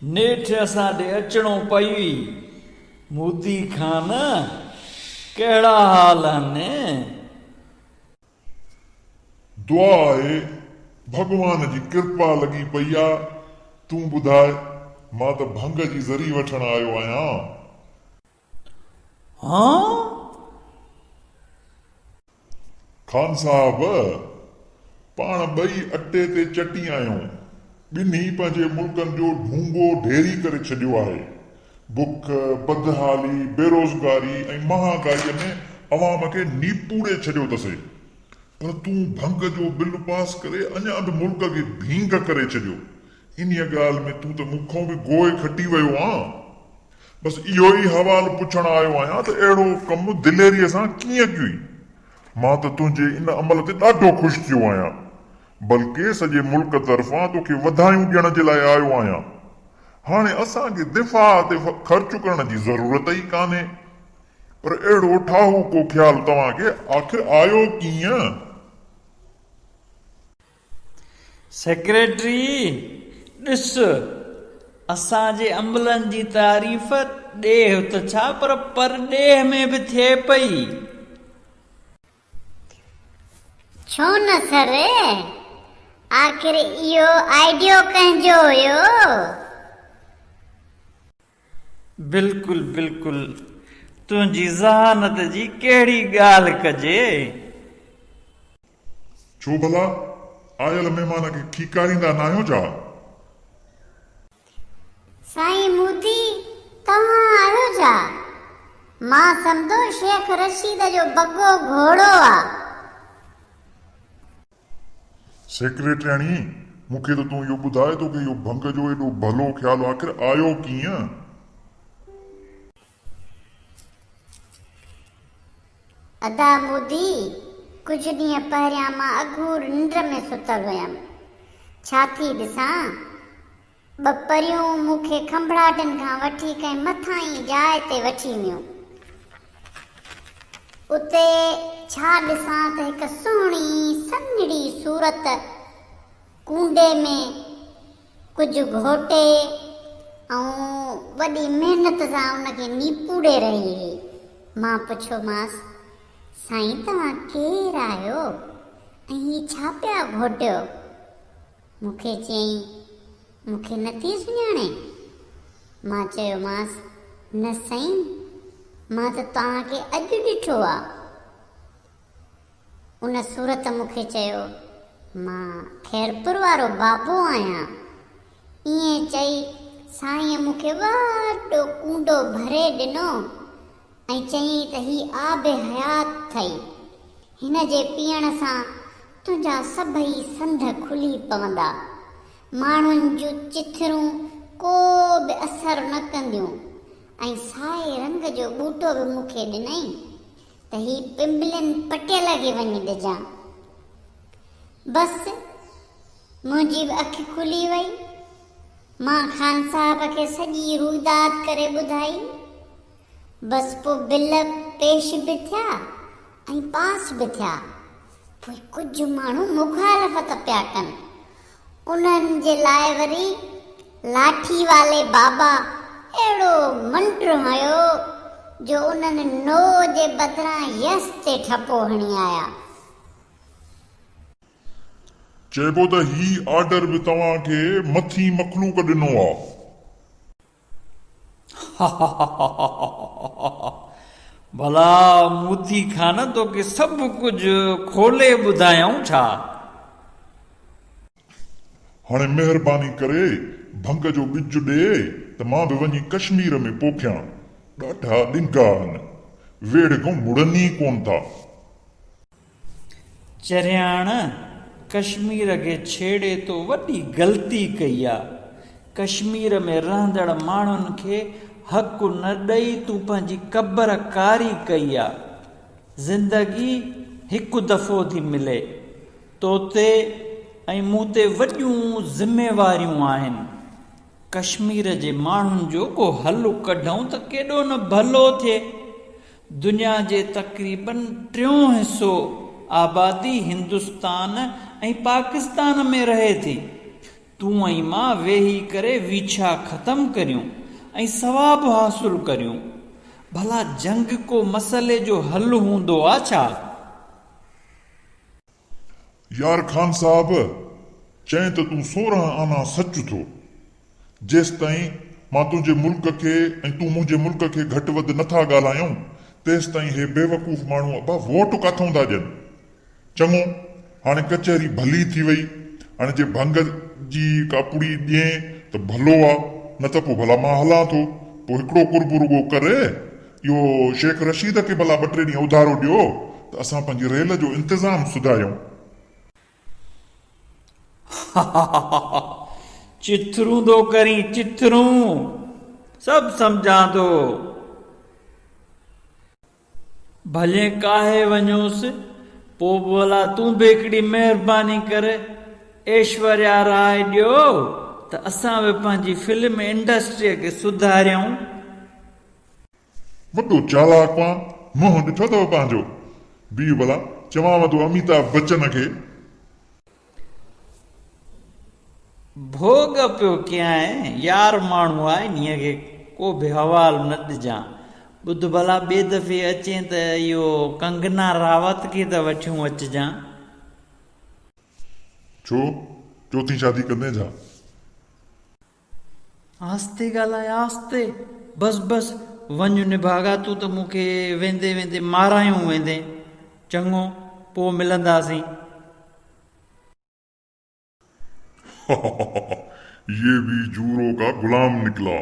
नेठ असां ॾे अचणो पई। मोदी खान कहिड़ा हाल आहिनि? दुआ आहे भगवान जी कृपा लॻी पई आहे। तूं ॿुधाए, मां त भंग जी ज़री वठण आयो आहियां। हाँ? खान साहब, पाण ॿई अटे ते चटी आहियूं। ॿिन्ही पंहिंजे मुल्कनि जो ढूंगो ढेरी करे छॾियो आहे। बुख, बदहाली, बेरोज़गारी ऐं महागाईअ में अवाम खे नीपूड़े छॾियो अथसि। पर तूं भंग जो बिल पास करे अञा बि मुल्क खे भींग करे छॾियो। इन ॻाल्हि में तूं त मूंखां बि गोए खटी वियो आं। बसि इहो ई हवाल पुछण आयो आहियां त अहिड़ो कमु दिलेरीअ सां कीअं कई? मां त तुंहिंजे इन अमल ते ॾाढो ख़ुशि थियो आहियां, बल्कि सॼे मुल्क तरफ़ां तोखे वधायूं ॾियण जे लाइ आयो आहियां। हाणे असांखे दिफ़ा ते ख़र्च करण जी ज़रूरत ई कान्हे। पर अहिड़ो ठाहूको ख़्याल तव्हांखे आख़िर आयो कीअं? सेक्रेटरी, ॾिस, असांजे अमलनि जी तारीफ़ ॾेह त छा पर परॾेह में बि थिए पई। छो न सर? आख़िर इहो आइडियो कंहिंजो हुयो? बिल्कुलु बिल्कुलु, तुंहिंजी ज़हानत जी कहिड़ी ॻाल्हि कजे। छो भला आयल महिमान खे खीकारींदा न आहियो छा? साईं मोदी, तव्हां आहियो छा? मां सम्झो शेख रशीद जो बॻो घोड़ो आहे। सेक्रेटरियाणी, मूंखे त तूं इहो ॿुधाए तोखे इहो भंग जो एॾो भलो ख़्याल आख़िर आयो कीअं? अदा मोदी, कुझु ॾींहं पहिरियां मां अघूर निंड में सुतल हुयमि। छा थी ॾिसां, ॿ परियूं मूंखे खंभड़ाटनि खां वठी कंहिं मथां ई जाइ ते वठी वियूं। उते छा ॾिसां त हिकु सुहिणी सन्हड़ी सूरत कूंडे में कुझु घोटे ऐं वॾी महिनत सां उनखे नीपूड़े रही हुई। मां पुछियोमांसि, साईं तव्हां केरु आहियो ऐं हीअ छा पिया घोटियो? मूंखे चयईं, मूंखे नथी सुञाणे? मां चयोमांसि, न साईं, मां त तव्हांखे अॼु ॾिठो आहे। उन सूरत मूंखे चयो, मां खैरपुर वारो बाबो आहियां। ईअं चई साईं मूंखे वॾो कूंडो भरे ॾिनो ऐं चयईं त ही आब हयात अथई। हिन जे पीअण सां तुंहिंजा सभई संध खुली पवंदा। माण्हुनि जूं चिथरूं को बि असरु न कंदियूं। ऐं साए रंग जो ॿूटो बि मूंखे ॾिनई त ही पिंबलियुनि पटियल खे वञी ॾिजां। बसि मुंहिंजी बि अखि खुली वई। मां खान साहब खे सॼी रुदात करे ॿुधाई। बसि पोइ बिल पेश बि थिया ऐं पास बि थिया। पोइ कुझु माण्हू मुखालफ़त पिया कनि। उन्हनि जे लाइ वरी लाठी वाले बाबा अहिड़ो मंत्र हयो जो उन्हनि नो जे बदिरां यस ते ठपो हणी आया। चइबो त ही ऑर्डर बि तव्हांखे मथी मखलूक ॾिनो आहे। भला मोदी खान तोखे सभु कुझु खोले ॿुधायूं छा? हाणे महिरबानी करे भंग जो ॿिज ॾे त मां बि वञी कश्मीर में पोखियां। ॾाढा ॾिंगा आहिनि, वेड़ खां मुड़नि ई कोन था। चरियाण कश्मीर खे छेड़े तो वॾी ग़लती कई आहे। कश्मीर में रहंदड़ माण्हुनि खे हक़ु न ॾेई तूं पंहिंजी क़बर कारी कई आहे। ज़िंदगी हिकु दफ़ो थी मिले। तो ते ऐं मूं ते वॾियूं ज़िमेवारियूं आहिनि। कश्मीर जे माण्हुनि जो को हल कढूं त केॾो न भलो थिए। दुनिया जे तक़रीबन 3 हिसो आबादी हिंदुस्तान ऐं पाकिस्तान में रहे थी। तूं ऐं मां वेही करे वीछा ख़तम करियूं ऐं सवाबु हासिल करियूं। भला जंग को मसइले जो हल हूंदो आहे छा? यार खान साहब, चए त तूं 16 आना सच थो। जेसि ताईं मां तुंहिंजे मुल्क खे ऐं तूं मुंहिंजे मुल्क खे घटि वधि नथा ॻाल्हायूं, तेसि ताईं हे बेवकूफ़ माण्हू अबा वोट काथों था ॾियनि। चङो, हाणे कचहरी भली थी वई। हाणे जे भंग जी कापुड़ी ॾिए त भलो आहे, न त पोइ भला मां हलां थो। पोइ हिकिड़ो कुर्बु रुगो करे इहो शेख रशीद खे भला 2-3 ॾींहं उधारो ॾियो त असां पंहिंजी रेल जो इंतज़ाम सुधारियूं। चिथरूं थो करी, चिथरूं सभु सम्झां थो। भले काहे वञोसि, पोइ भला तूं बि हिकिड़ी महिरबानी करे ऐश्वर्या राय ॾियो त असां बि पंहिंजी फिल्म इंडस्ट्रीअ खे सुधारियूं। वॾो चालाक मां मुंहुं ॾिठो अथव पंहिंजो। बीह भला चवां थो अमिताभ बच्चन खे। भोग पियो कयां यार माण्हू आहे, इन खे को बि हवाल न ॾिजां। ॿुध भला ॿिए दफ़े अचे त इहो कंगना रावत खे त वठियूं अचिजां। छो, चौथी शादी कंदे छा? आस्ते ॻाल्हाए, आस्ते। बस बस वञ निभागा, तूं त मूंखे वेंदे वेंदे मारायूं वेंदे। चङो, पोइ मिलंदासीं। ये भी जूरों का गुलाम निकला।